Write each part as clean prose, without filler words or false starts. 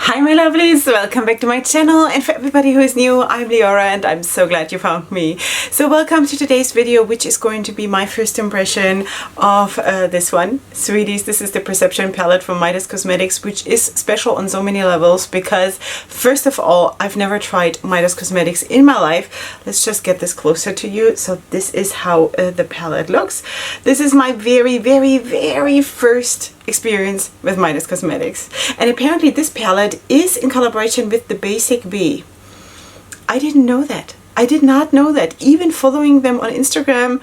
Hi my lovelies, welcome back to my channel, and for everybody who is new, I'm Leorah and I'm so glad you found me. So welcome to today's video, which is going to be my first impression of this one. Sweeties, this is the Perception palette from Midas Cosmetics, which is special on so many levels because first of all, I've never tried Midas Cosmetics in my life. Let's just get this closer to you. So this is how the palette looks. This is my very first experience with Midas Cosmetics, and apparently this palette is in collaboration with the Basic Bee. I didn't know that. I did not know that. Even following them on Instagram,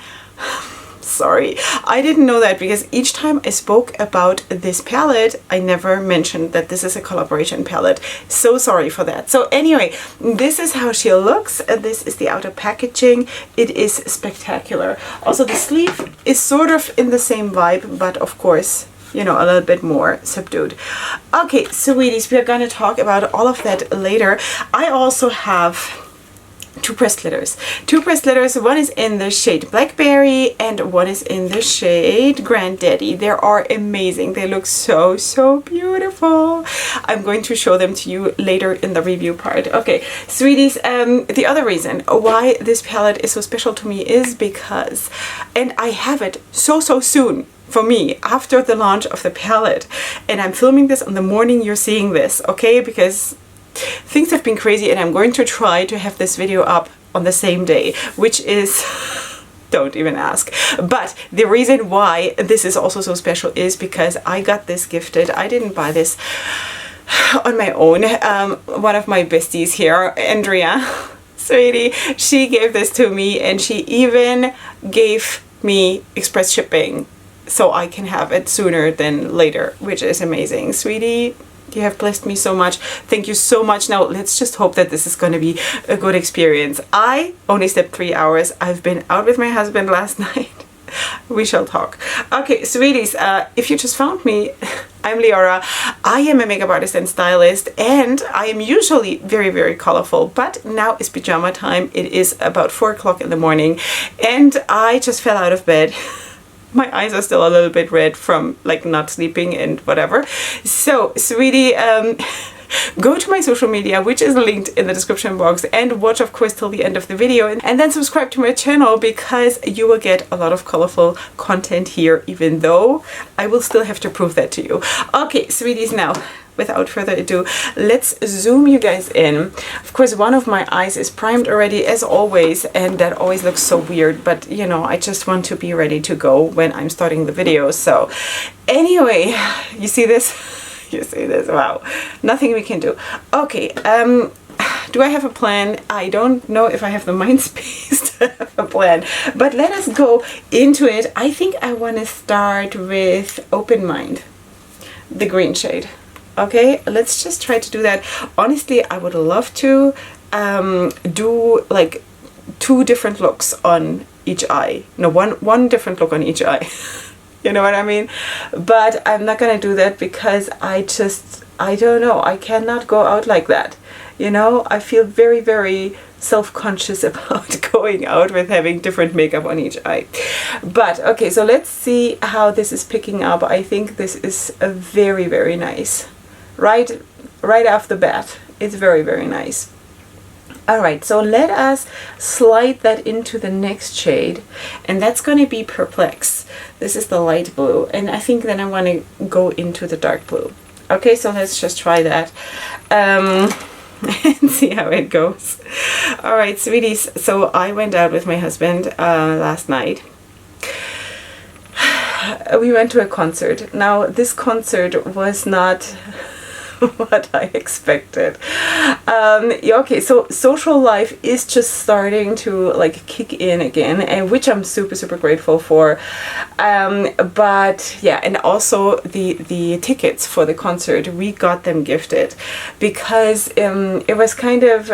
sorry, I didn't know that because each time I spoke about this palette, I never mentioned that this is a collaboration palette. So sorry for that. So anyway, this is how she looks. This is the outer packaging. It is spectacular. Also, the sleeve is sort of in the same vibe, but of course, you know, a little bit more subdued. Okay, sweeties, we are going to talk about all of that later. I also have two pressed glitters. One is in the shade Blackberry and one is in the shade Granddaddy. They are amazing. They look so beautiful. I'm going to show them to you later in the review part. Okay, sweeties, the other reason why this palette is so special to me is because, and I have it so soon for me after the launch of the palette, and I'm filming this on the morning you're seeing this, okay, because things have been crazy and I'm going to try to have this video up on the same day, which is don't even ask. But the reason why this is also so special is because I got this gifted. I didn't buy this on my own. One of my besties here, Andrea, sweetie, she gave this to me and she even gave me express shipping so I can have it sooner than later, which is amazing. Sweetie, you have blessed me so much. Thank you so much. Now let's just hope that this is going to be a good experience. I only slept 3 hours. I've been out with my husband last night. We shall talk. Okay, sweeties, if you just found me, I'm Leorah. I am a makeup artist and stylist, and I am usually very colorful, but now is pajama time. It is about 4 o'clock in the morning and I just fell out of bed. My eyes are still a little bit red from like not sleeping and whatever. So, sweetie, go to my social media, which is linked in the description box, and watch, of course, till the end of the video, and then subscribe to my channel because you will get a lot of colorful content here, even though I will still have to prove that to you. Okay, sweeties, now without further ado, let's zoom you guys in. Of course, one of my eyes is primed already, as always, and that always looks so weird, but you know, I just want to be ready to go when I'm starting the video. So anyway, you see this? You see this? Wow, nothing we can do. Okay, do I have a plan? I don't know if I have the mind space to have a plan, but let us go into it. I think I want to start with Open Mind, the green shade. Okay, let's just try to do that. Honestly, I would love to do like 2 different looks on each eye. No, one different look on each eye. You know what I mean? But I'm not gonna do that because I don't know, I cannot go out like that. You know, I feel very self-conscious about going out with having different makeup on each eye. But okay, so let's see how this is picking up. I think this is a very nice. Right off the bat, it's very nice. Alright, so let us slide that into the next shade, and that's going to be Perplex. This is the light blue, and I think then I want to go into the dark blue. Okay, so let's just try that and see how it goes. Alright, sweeties, so I went out with my husband last night. We went to a concert. Now, this concert was not what I expected. Okay, so social life is just starting to like kick in again, and which I'm super grateful for. But yeah, and also the tickets for the concert, we got them gifted because it was kind of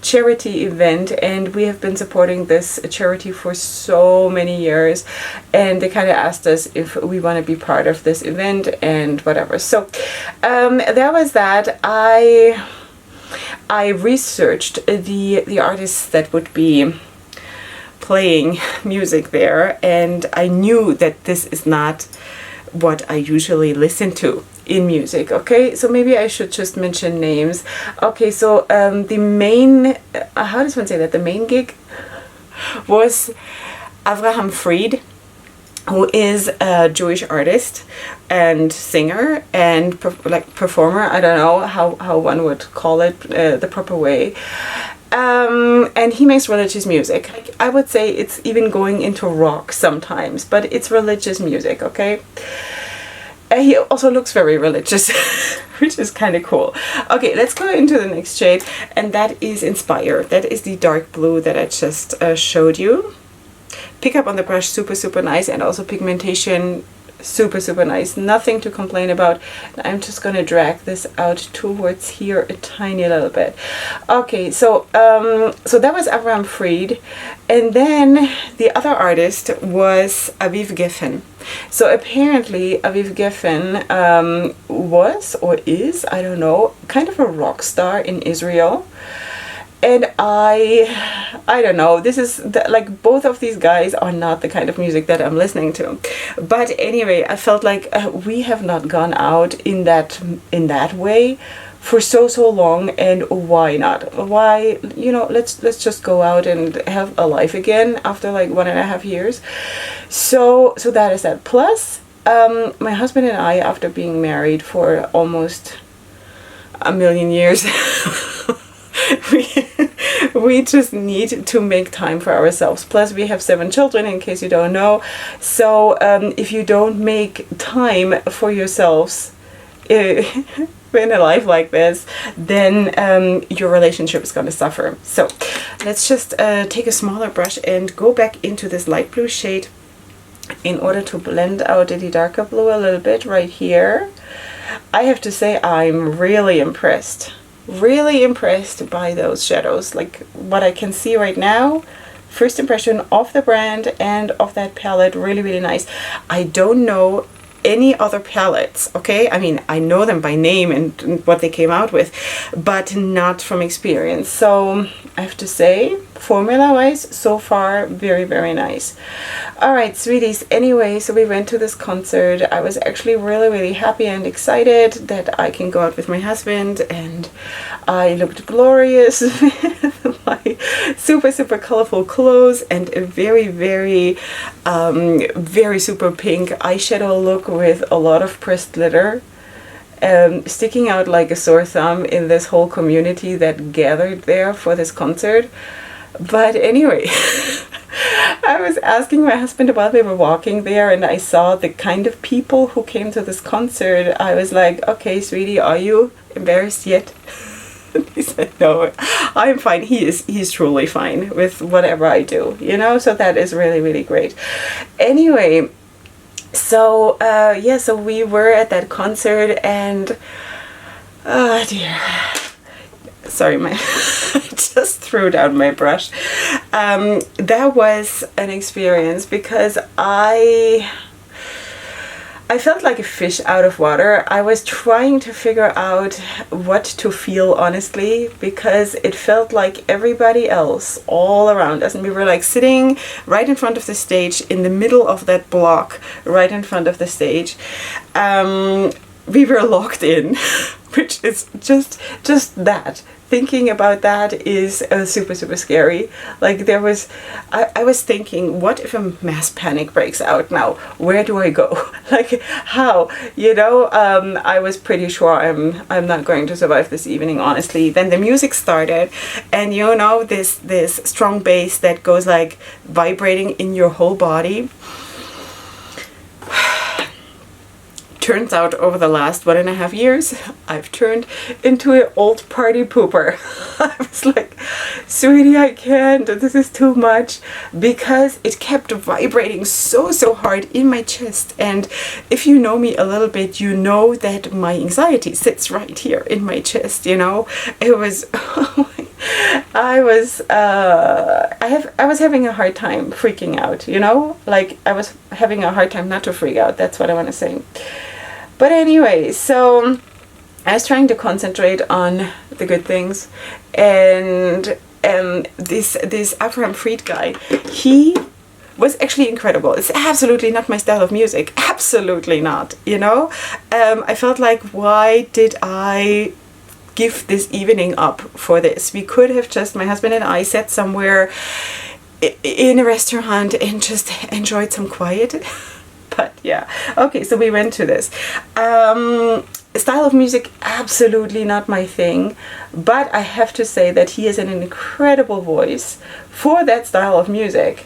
charity event, and we have been supporting this charity for so many years, and they kind of asked us if we want to be part of this event and whatever. So that was that. I researched the artists that would be playing music there, and I knew that this is not what I usually listen to. in music. Okay, so maybe I should just mention names. Okay, so the main, how does one say that? The main gig was Avraham Fried, who is a Jewish artist and singer and performer. I don't know how one would call it the proper way. And he makes religious music. I would say it's even going into rock sometimes, but it's religious music, okay? He also looks very religious, which is kind of cool. Okay, let's go into the next shade, and that is Inspire. That is the dark blue that I just showed you. Pick up on the brush, super nice, and also pigmentation, super nice. Nothing to complain about. I'm just gonna drag this out towards here a tiny little bit. Okay, so so that was Avraham Fried, and then the other artist was Aviv Geffen. So apparently Aviv Geffen was or is, I don't know, kind of a rock star in Israel. And I don't know, this is like, both of these guys are not the kind of music that I'm listening to. But anyway, I felt like we have not gone out in that way for so long, and why not? Why, you know, let's just go out and have a life again after like 1.5 years. So that is that. Plus, my husband and I, after being married for almost a million years, we just need to make time for ourselves. Plus we have 7 children, in case you don't know. So if you don't make time for yourselves in a life like this, then your relationship is going to suffer. So let's just take a smaller brush and go back into this light blue shade in order to blend out the darker blue a little bit right here. I have to say, I'm really impressed by those shadows. Like, what I can see right now, first impression of the brand and of that palette, really nice. I don't know any other palettes, okay? I mean, I know them by name and what they came out with, but not from experience. So I have to say, formula wise, so far, very nice. All right, sweeties, anyway, so we went to this concert. I was actually really happy and excited that I can go out with my husband, and I looked glorious with my super colorful clothes and a very super pink eyeshadow look with a lot of pressed glitter, sticking out like a sore thumb in this whole community that gathered there for this concert. But anyway, I was asking my husband while we were walking there, and I saw the kind of people who came to this concert. I was like, okay, sweetie, are you embarrassed yet? He said, no, I'm fine. He's truly fine with whatever I do, you know, so that is really great. Anyway, so yeah, so we were at that concert, and oh dear, sorry, I just threw down my brush. That was an experience because I felt like a fish out of water. I was trying to figure out what to feel, honestly, because it felt like everybody else all around us, and we were like sitting right in front of the stage, in the middle of that block, right in front of the stage. We were locked in, which is just that. Thinking about that is super scary. Like, I was thinking, what if a mass panic breaks out now? Where do I go? Like, how? You know, I was pretty sure I'm not going to survive this evening, honestly. Then the music started, and you know, this strong bass that goes like vibrating in your whole body. Turns out, over the last 1.5 years, I've turned into an old party pooper. I was like, sweetie, I can't, this is too much, because it kept vibrating so hard in my chest. And if you know me a little bit, you know that my anxiety sits right here in my chest, you know. It was, I was having a hard time freaking out, you know, like I was having a hard time not to freak out. That's what I want to say. But anyway, so I was trying to concentrate on the good things, and this Avraham Fried guy, he was actually incredible. It's absolutely not my style of music. Absolutely not, you know? I felt like, why did I give this evening up for this? We could have just, my husband and I, sat somewhere in a restaurant and just enjoyed some quiet. But yeah, okay, so we went to this. Style of music, absolutely not my thing, but I have to say that he has an incredible voice for that style of music.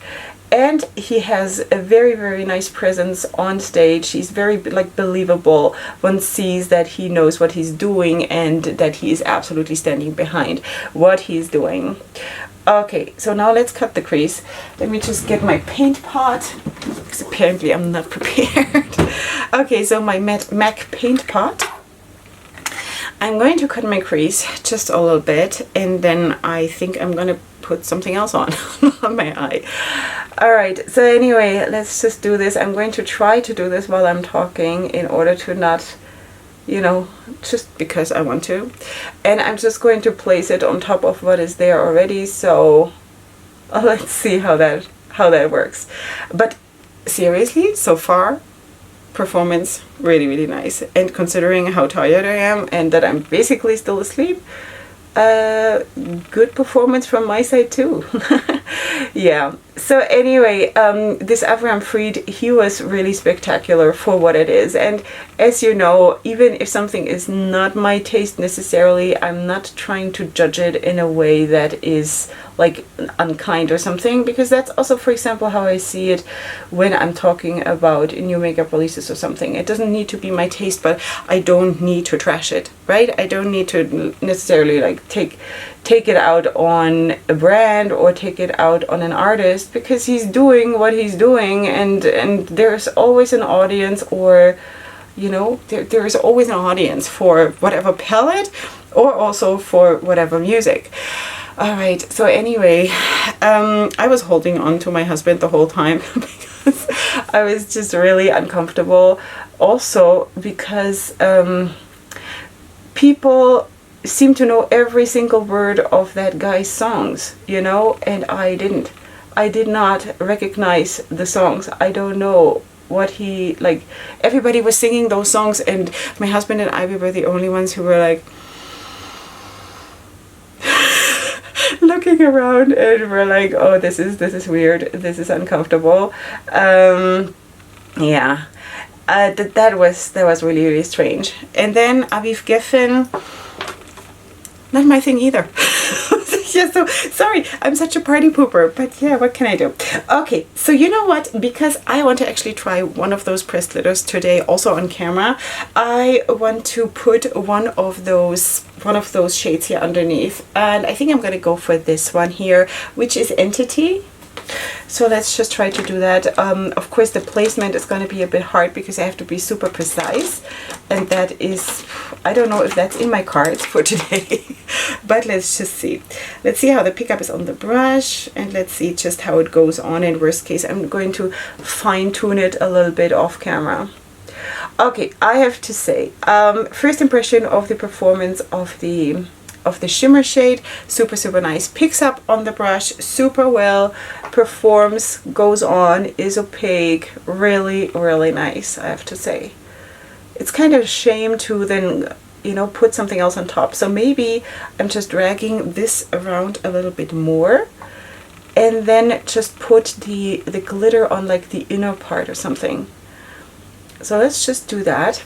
And he has a very, very nice presence on stage. He's very like believable. One sees that he knows what he's doing and that he is absolutely standing behind what he's doing. Okay, so now let's cut the crease. Let me just get my paint pot, because apparently I'm not prepared. Okay, so my MAC paint pot. I'm going to cut my crease just a little bit, and then I think I'm going to put something else on my eye. Alright, so anyway, let's just do this. I'm going to try to do this while I'm talking in order to not, you know, just because I want to. And I'm just going to place it on top of what is there already, so let's see how that works. But seriously, so far, performance really, really nice. And considering how tired I am and that I'm basically still asleep, good performance from my side too. Yeah, so anyway, this Avram Fried, he was really spectacular for what it is. And as you know, even if something is not my taste necessarily, I'm not trying to judge it in a way that is like unkind or something, because that's also, for example, how I see it when I'm talking about new makeup releases or something. It doesn't need to be my taste, but I don't need to trash it, right? I don't need to necessarily like take it out on a brand or take it out on an artist, because he's doing what he's doing, and there's always an audience, or you know, there is always an audience for whatever palette or also for whatever music. Alright, so anyway, I was holding on to my husband the whole time because I was just really uncomfortable. Also because people seem to know every single word of that guy's songs, you know, and I didn't. I did not recognize the songs. I don't know what he, like, everybody was singing those songs, and my husband and I, we were the only ones who were like looking around, and we're like, oh, this is weird, this is uncomfortable. Yeah, that was really, really strange. And then Aviv Geffen, not my thing either. Yeah, so sorry, I'm such a party pooper, but yeah, what can I do? Okay, so you know what, because I want to actually try one of those pressed glitters today also on camera, I want to put one of those shades here underneath, and I think I'm going to go for this one here, which is Entity. So let's just try to do that. Of course, the placement is going to be a bit hard because I have to be super precise, and that is, I don't know if that's in my cards for today, but let's just see. Let's see how the pickup is on the brush, and let's see just how it goes on. In worst case, I'm going to fine tune it a little bit off camera. Okay, I have to say, first impression of the performance of the shimmer shade, super nice. Picks up on the brush super well, performs, goes on, is opaque, really nice, I have to say. It's kind of a shame to then, you know, put something else on top, so maybe I'm just dragging this around a little bit more and then just put the glitter on like the inner part or something. So let's just do that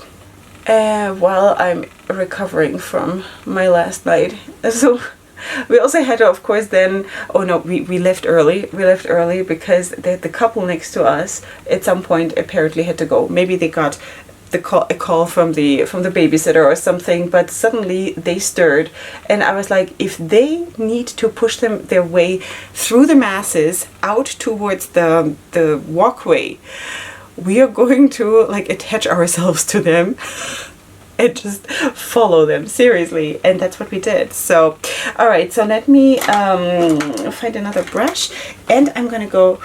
while I'm recovering from my last night. So we also had to, of course, then, oh no, we left early. We left early because the couple next to us at some point apparently had to go. Maybe they got a call from the babysitter or something, but suddenly they stirred, and I was like, if they need to push their way through the masses out towards the walkway, we are going to like attach ourselves to them and just follow them, seriously. And that's what we did. So all right, so let me find another brush, and I'm gonna go,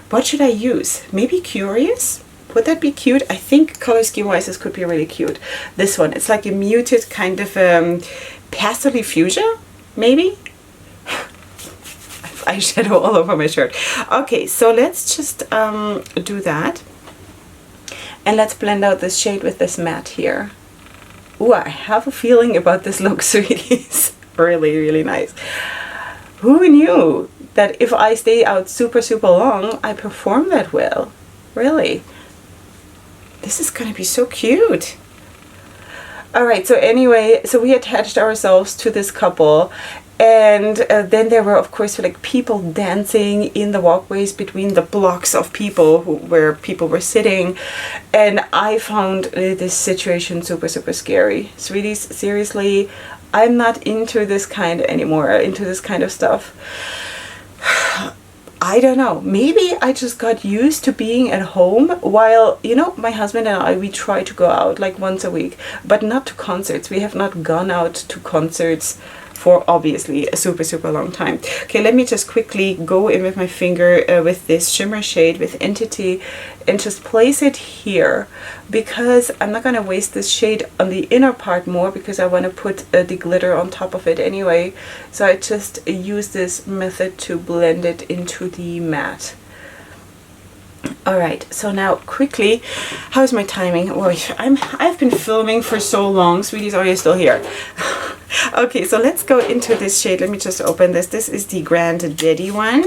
what should I use? Maybe Curious? Would that be cute? I think color scheme wise this could be really cute. This one, it's like a muted kind of pastel fuchsia, maybe. eyeshadow all over my shirt. Okay, so let's just do that. And let's blend out this shade with this matte here. Ooh, I have a feeling about this look, sweeties. Really, really nice. Who knew that if I stay out super, super long, I perform that well? Really. This is gonna be so cute. Alright, so anyway, so we attached ourselves to this couple, and then there were, of course, like people dancing in the walkways between the blocks of people where people were sitting, and I found this situation super, super scary. Sweeties, seriously, I'm not into this kind anymore, into this kind of stuff. I don't know, maybe I just got used to being at home while, you know, my husband and I, we try to go out like once a week, but not to concerts. We have not gone out to concerts for obviously a super, super long time. Okay, let me just quickly go in with my finger with this shimmer shade with Entity and just place it here, because I'm not gonna waste this shade on the inner part more, because I want to put the glitter on top of it anyway. So I just use this method to blend it into the matte. Alright, so now quickly, how's my timing? Oh, I've been filming for so long. Sweeties, are you still here? Okay, so let's go into this shade. Let me just open this. This is the Grand Daddy one.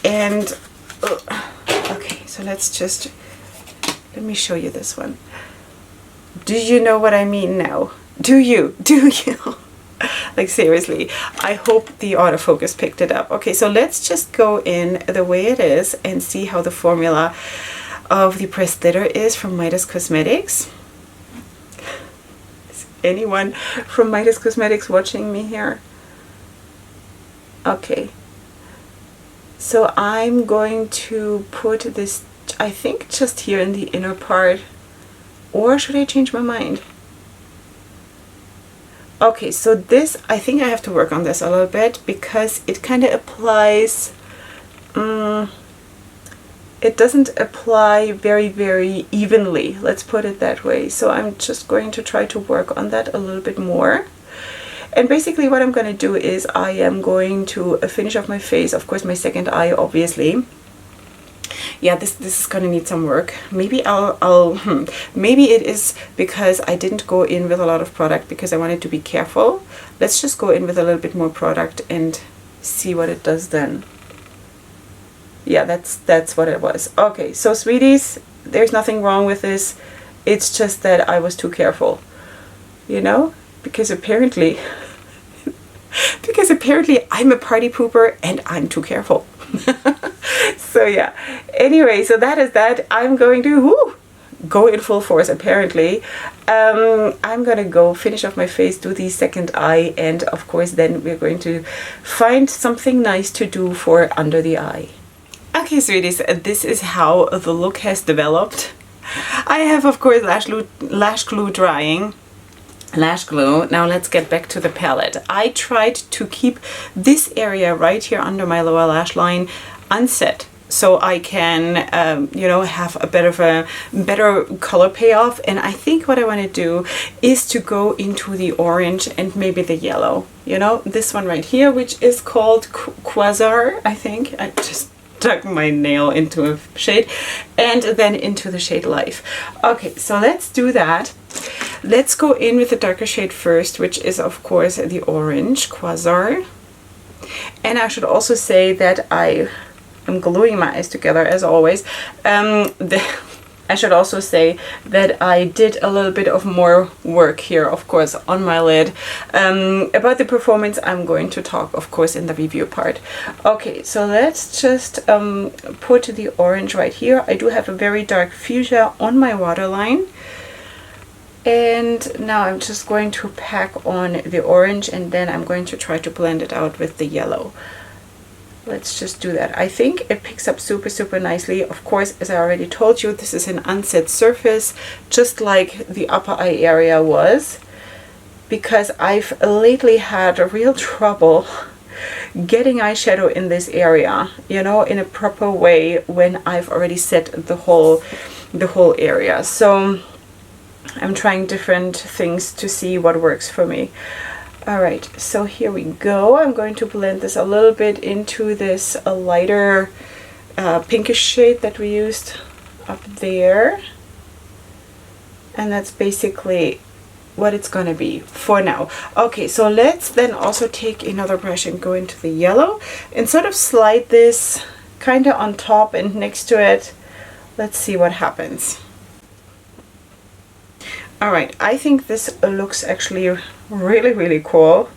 And, okay, so let me show you this one. Do you know what I mean now? Do you? Do you? Like, seriously, I hope the autofocus picked it up. Okay, so let's just go in the way it is and see how the formula of the pressed glitter is from Midas Cosmetics. Is anyone from Midas Cosmetics watching me here? Okay, so I'm going to put this, I think, just here in the inner part, or should I change my mind? Okay, so this, I think I have to work on this a little bit, because it kind of applies, it doesn't apply very, very evenly, let's put it that way. So I'm just going to try to work on that a little bit more. And basically what I'm going to do is I am going to finish off my face, of course my second eye obviously. Yeah, this is gonna need some work. Maybe maybe it is because I didn't go in with a lot of product because I wanted to be careful. Let's just go in with a little bit more product and see what it does then. Yeah, that's what it was. Okay, so sweeties, there's nothing wrong with this. It's just that I was too careful, you know, because apparently I'm a party pooper and I'm too careful. So yeah, anyway, so that is that. I'm going to go in full force apparently. I'm gonna go finish off my face, do the second eye, and of course then we're going to find something nice to do for under the eye. Okay, sweeties, this is how the look has developed. I have, of course, lash glue drying. Lash glue. Now let's get back to the palette. I tried to keep this area right here under my lower lash line unset, so I can, you know, have a better color payoff. And I think what I want to do is to go into the orange and maybe the yellow. You know, this one right here, which is called Quasar, I think. I just dug my nail into a shade, and then into the shade Life. Okay, so let's do that. Let's go in with the darker shade first, which is of course the orange Quasar. And I should also say that I am gluing my eyes together as always. I should also say that I did a little bit of more work here, of course, on my lid. About the performance, I'm going to talk, of course, in the review part. Okay, so let's just put the orange right here. I do have a very dark fuchsia on my waterline. And now I'm just going to pack on the orange, and then I'm going to try to blend it out with the yellow. Let's just do that. I think it picks up super, super nicely. Of course, as I already told you, this is an unset surface, just like the upper eye area was, because I've lately had a real trouble getting eyeshadow in this area, you know, in a proper way when I've already set the whole area. So I'm trying different things to see what works for me. All right, so here we go. I'm going to blend this a little bit into this a lighter pinkish shade that we used up there. And that's basically what it's gonna be for now. Okay, so let's then also take another brush and go into the yellow and sort of slide this kind of on top and next to it. Let's see what happens. All right, I think this looks actually really, really cool.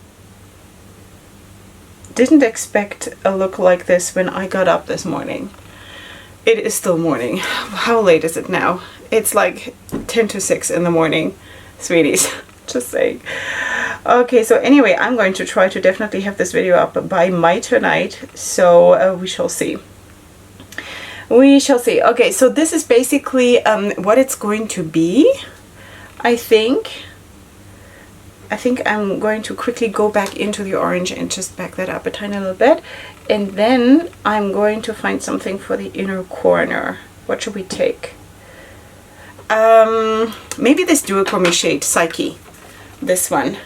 Didn't expect a look like this when I got up this morning. It is still morning. How late is it now? It's like 10 to 6 in the morning, sweeties. Just saying. Okay, so anyway, I'm going to try to definitely have this video up by tonight. So we shall see. We shall see. Okay, so this is basically what it's going to be. I think I'm going to quickly go back into the orange and just back that up a tiny little bit. And then I'm going to find something for the inner corner. What should we take? Maybe this duochrome shade, Psyche. This one.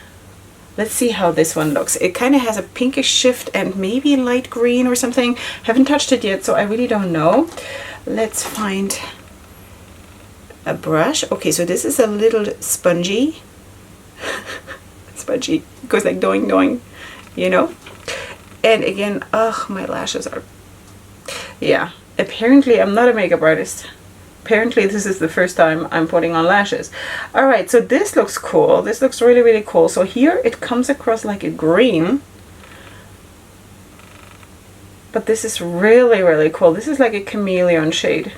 Let's see how this one looks. It kind of has a pinkish shift and maybe light green or something. Haven't touched it yet, so I really don't know. Let's find a brush. Okay, so this is a little spongy. Spongy. It goes like doing, doing, you know? And again, ugh, my lashes are... Yeah, apparently I'm not a makeup artist. Apparently this is the first time I'm putting on lashes. All right, so this looks cool. This looks really, really cool. So here it comes across like a green. But this is really, really cool. This is like a chameleon shade.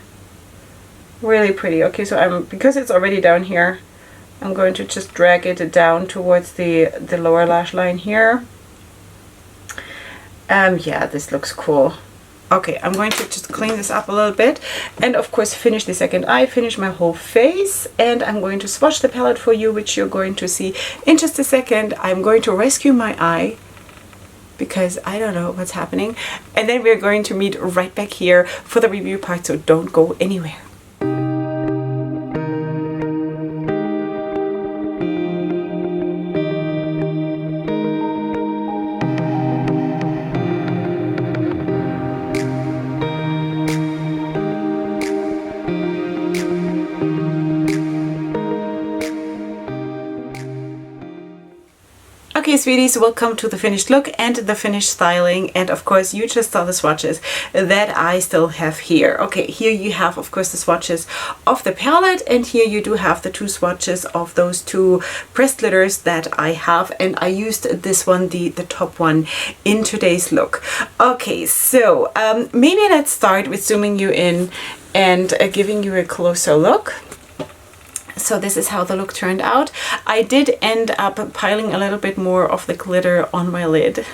Really pretty. Okay, so because it's already down here, I'm going to just drag it down towards the lower lash line here. Yeah, this looks cool. Okay, I'm going to just clean this up a little bit and of course finish the second eye, finish my whole face, and I'm going to swatch the palette for you, which you're going to see in just a second. I'm going to rescue my eye because I don't know what's happening, and then we're going to meet right back here for the review part, so don't go anywhere. Okay, sweeties, welcome to the finished look and the finished styling, and of course you just saw the swatches that I still have here. Okay, here you have of course the swatches of the palette, and here you do have the two swatches of those two pressed glitters that I have, and I used this one, the top one, in today's look. Okay, so maybe let's start with zooming you in and giving you a closer look. So this is how the look turned out. I did end up piling a little bit more of the glitter on my lid,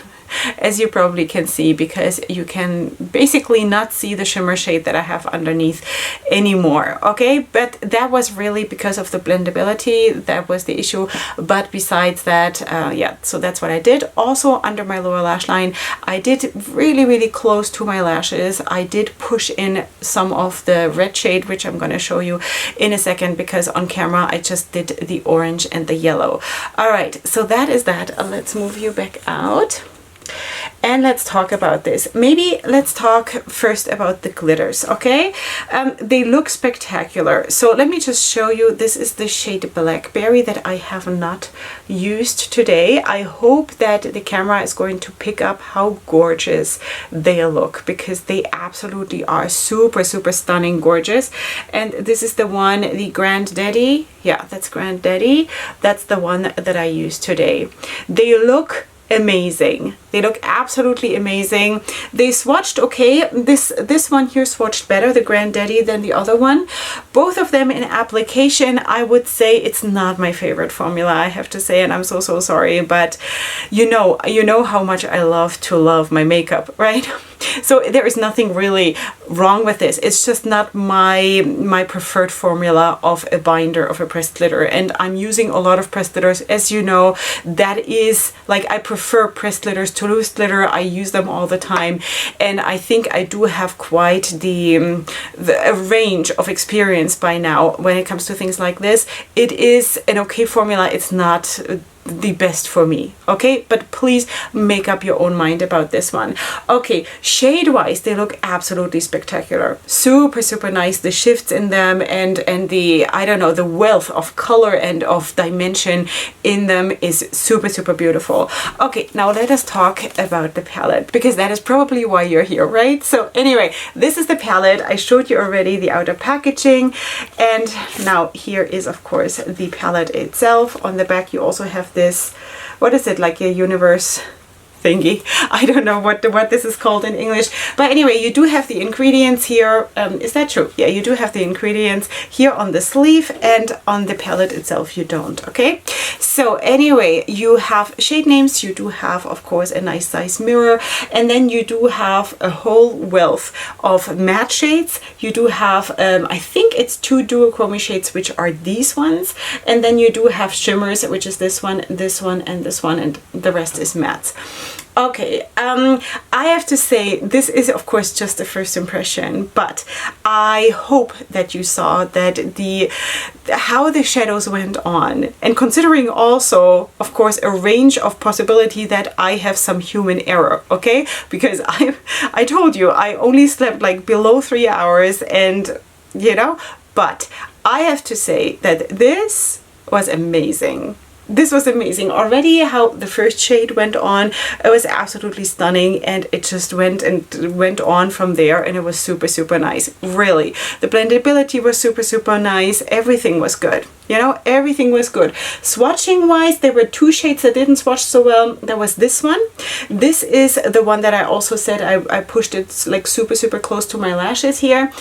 as you probably can see, because you can basically not see the shimmer shade that I have underneath anymore. Okay, but that was really because of the blendability. That was the issue. But besides that, yeah, so that's what I did. Also under my lower lash line, I did really close to my lashes. I did push in some of the red shade, which I'm going to show you in a second, because on camera I just did the orange and the yellow. All right, so that is that. Let's move you back out. And let's talk about this. Maybe let's talk first about the glitters, okay? They look spectacular. So let me just show you. This is the shade Blackberry that I have not used today. I hope that the camera is going to pick up how gorgeous they look, because they absolutely are super stunning gorgeous. And this is the one, the Granddaddy. Yeah, that's Granddaddy. That's the one that I used today. They look amazing. They look absolutely amazing. They swatched okay. This one here swatched better, the Granddaddy, than the other one. Both of them in application, I would say it's not my favorite formula, I have to say, and I'm so sorry, but you know how much I love to love my makeup, right? So there is nothing really wrong with this. It's just not my preferred formula of a binder of a pressed glitter, and I'm using a lot of pressed glitters, as you know. That is like, I prefer pressed glitters to loose glitter. I use them all the time, and I think I do have quite the range of experience by now when it comes to things like this. It is an okay formula. It's not the best for me, okay? But please make up your own mind about this one. Okay, shade wise, they look absolutely spectacular. Super, super nice. The shifts in them and the, I don't know, the wealth of color and of dimension in them is super, super beautiful. Okay, now let us talk about the palette, because that is probably why you're here, right? So anyway, this is the palette. I showed you already the outer packaging, and now here is of course the palette itself. On the back you also have this, what is it, like a universe thingy? I don't know what this is called in English, but anyway, you do have the ingredients here. Is that true? Yeah, you do have the ingredients here on the sleeve, and on the palette itself you don't, okay? So anyway, you have shade names, you do have of course a nice size mirror, and then you do have a whole wealth of matte shades. You do have I think it's 2 duochrome shades, which are these ones, and then you do have shimmers, which is this one, and this one, and the rest is mattes. Okay, I have to say this is of course just a first impression, but I hope that you saw that how the shadows went on, and considering also of course a range of possibility that I have some human error, okay? Because I told you I only slept like below 3 hours, and you know, but I have to say that this was amazing. This was amazing. Already how the first shade went on, it was absolutely stunning, and it just went on from there, and it was super, super nice. Really, the blendability was super, super nice. Everything was good. You know, everything was good. Swatching wise, there were 2 shades that didn't swatch so well. There was this one. This is the one that I also said I pushed it like super, super close to my lashes here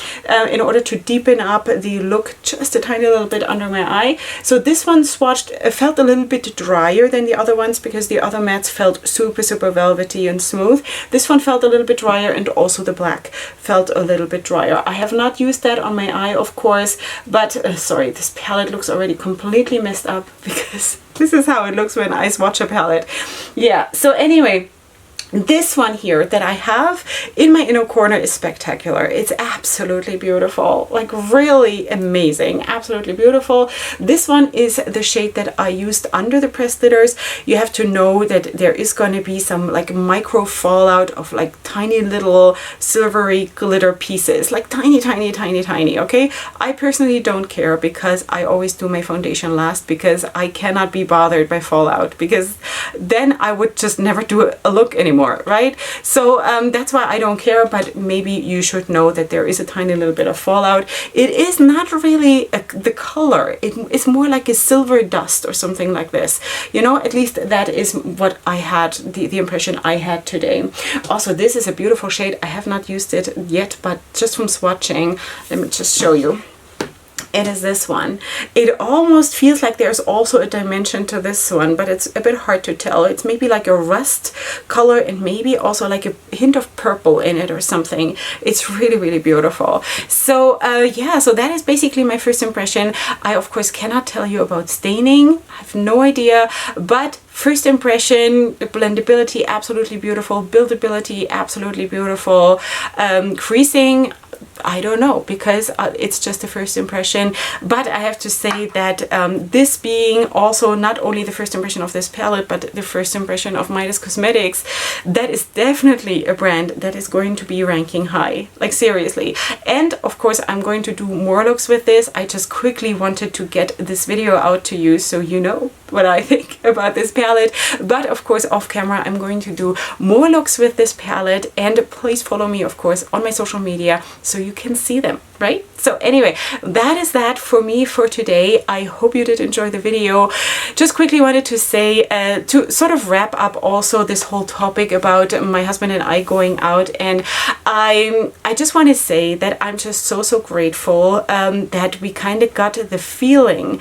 in order to deepen up the look just a tiny little bit under my eye. So this one swatched, felt a little bit drier than the other ones, because the other mattes felt super, super velvety and smooth. This one felt a little bit drier, and also the black felt a little bit drier. I have not used that on my eye, of course, but sorry, this palette looks already completely messed up, because this is how it looks when I swatch a palette. Yeah, so anyway, this one here that I have in my inner corner is spectacular. It's absolutely beautiful, like really amazing, absolutely beautiful. This one is the shade that I used under the pressed glitters. You have to know that there is going to be some like micro fallout of like tiny little silvery glitter pieces, like tiny, tiny, tiny, tiny, okay? I personally don't care, because I always do my foundation last, because I cannot be bothered by fallout, because then I would just never do a look anymore. Right? So that's why I don't care, but maybe you should know that there is a tiny little bit of fallout. It is not really the color. It's more like a silver dust or something like this. You know, at least that is what I had, the impression I had today. Also, this is a beautiful shade. I have not used it yet, but just from swatching, let me just show you. It is this one. It almost feels like there's also a dimension to this one, but it's a bit hard to tell. It's maybe like a rust color, and maybe also like a hint of purple in it or something. It's really, really beautiful. So yeah, so that is basically my first impression. I of course cannot tell you about staining. I have no idea, but first impression, the blendability, absolutely beautiful. Buildability, absolutely beautiful. Creasing, I don't know, because it's just the first impression. But I have to say that this being also not only the first impression of this palette, but the first impression of Midas Cosmetics, that is definitely a brand that is going to be ranking high, like seriously. And of course I'm going to do more looks with this. I just quickly wanted to get this video out to you so you know what I think about this palette. But of course off camera I'm going to do more looks with this palette, and please follow me of course on my social media so you can see them, right? So anyway, that is that for me for today. I hope you did enjoy the video. Just quickly wanted to say, to sort of wrap up also this whole topic about my husband and I going out, and I just want to say that I'm just so grateful that we kind of got the feeling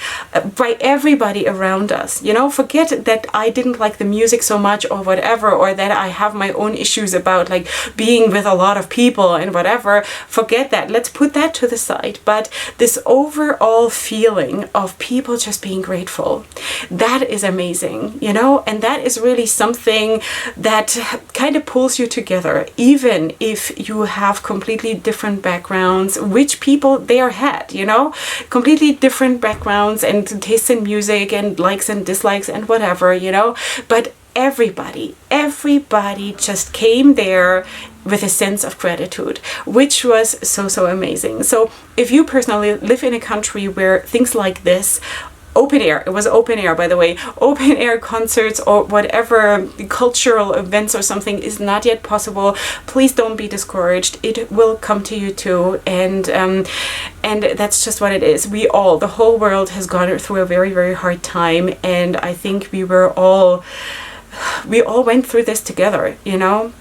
by everybody around us. You know, forget that I didn't like the music so much or whatever, or that I have my own issues about like being with a lot of people and whatever. Forget that. Let's put that that to the side, but this overall feeling of people just being grateful, that is amazing, you know, and that is really something that kind of pulls you together, even if you have completely different backgrounds, which people there had, you know, completely different backgrounds and tastes in music and likes and dislikes and whatever, you know, but everybody just came there with a sense of gratitude, which was so amazing. So if you personally live in a country where things like this, open air, it was open air, by the way, open air concerts or whatever cultural events or something is not yet possible, please don't be discouraged. It will come to you too, and that's just what it is. We all, the whole world has gone through a very hard time, and I think we all went through this together, you know.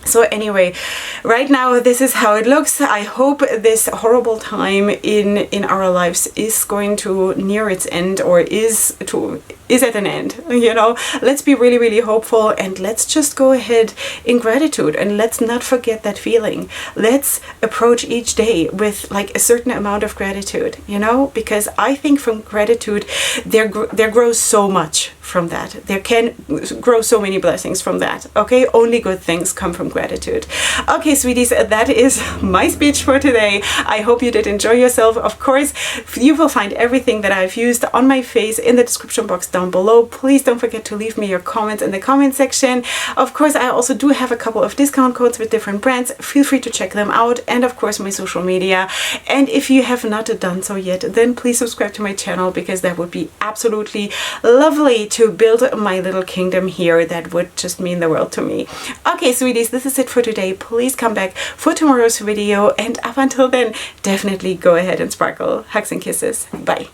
So anyway, right now this is how it looks. I hope this horrible time in our lives is going to near its end, or is at an end, you know. Let's be really hopeful, and let's just go ahead in gratitude, and let's not forget that feeling. Let's approach each day with like a certain amount of gratitude, you know, because I think from gratitude there grows so much from that. There can grow so many blessings from that. Okay, only good things come from gratitude. Okay, sweeties, that is my speech for today. I hope you did enjoy yourself. Of course, you will find everything that I've used on my face in the description box down below. Please don't forget to leave me your comments in the comment section. Of course, I also do have a couple of discount codes with different brands. Feel free to check them out, and of course my social media. And if you have not done so yet, then please subscribe to my channel, because that would be absolutely lovely to build my little kingdom here. That would just mean the world to me. Okay, sweeties, this is it for today. Please come back for tomorrow's video, and up until then, definitely go ahead and sparkle. Hugs and kisses. Bye.